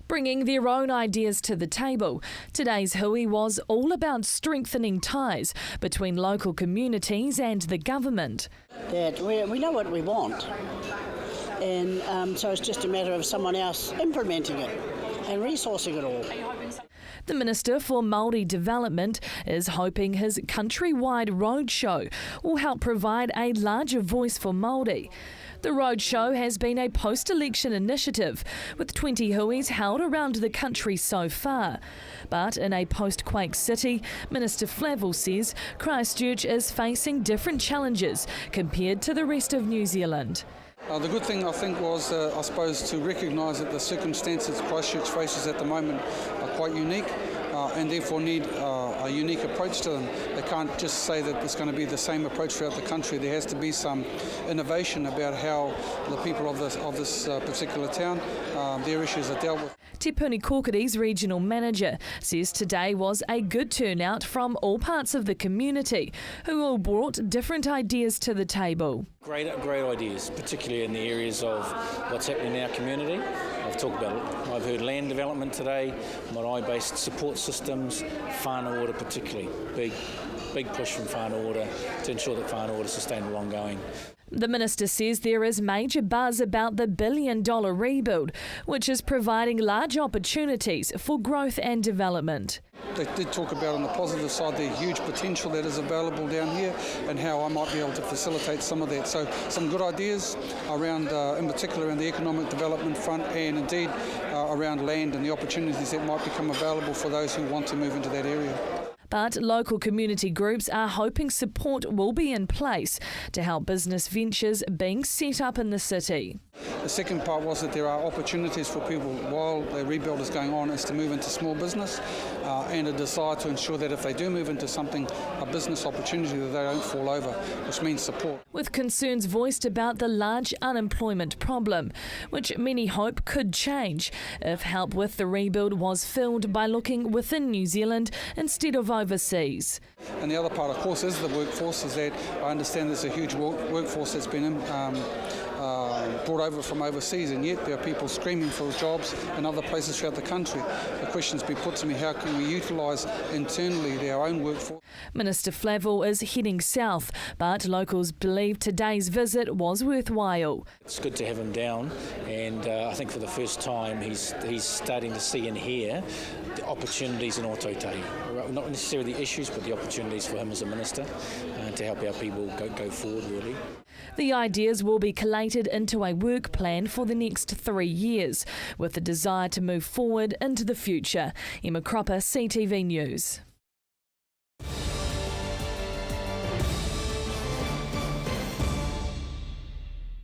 bringing their own ideas to the table. Today's hui was all about strengthening ties between local communities and the government. That we know what we want, and so it's just a matter of someone else implementing it and resourcing it all. The Minister for Maori Development is hoping his countrywide roadshow will help provide a larger voice for Maori. The roadshow has been a post-election initiative, with 20 huis held around the country so far. But in a post-quake city, Minister Flavel says Christchurch is facing different challenges compared to the rest of New Zealand. The good thing, I think, was, I suppose, to recognise that the circumstances Christchurch faces at the moment are quite unique and therefore need a unique approach to them. They can't just say that it's going to be the same approach throughout the country. There has to be some innovation about how the people of this particular town, their issues are dealt with. Te Puni Kokiri's regional manager says today was a good turnout from all parts of the community, who all brought different ideas to the table. Great ideas, particularly in the areas of what's happening in our community. I've heard land development today, Maori-based support systems, whānau order particularly. Big push from whānau order to ensure that whānau order is sustainable ongoing. The Minister says there is major buzz about the $1 billion rebuild, which is providing large opportunities for growth and development. They did talk about, on the positive side, the huge potential that is available down here and how I might be able to facilitate some of that. So some good ideas around, in particular, around the economic development front, and indeed around land and the opportunities that might become available for those who want to move into that area. But local community groups are hoping support will be in place to help business ventures being set up in the city. The second part was that there are opportunities for people while the rebuild is going on is to move into small business and a desire to ensure that if they do move into something, a business opportunity, that they don't fall over, which means support. With concerns voiced about the large unemployment problem, which many hope could change if help with the rebuild was filled by looking within New Zealand instead of overseas. And the other part, of course, is the workforce, is that I understand there's a huge workforce that's been brought over from overseas, and yet there are people screaming for jobs in other places throughout the country. The question's been put to me, how can we utilise internally our own workforce? Minister Flavel is heading south, but locals believe today's visit was worthwhile. It's good to have him down, and I think for the first time he's starting to see and hear the opportunities in Ōtautahi. Not necessarily the issues, but the opportunities for him as a minister to help our people go forward, really. The ideas will be collated into a work plan for the next 3 years, with the desire to move forward into the future. Emma Cropper, CTV News.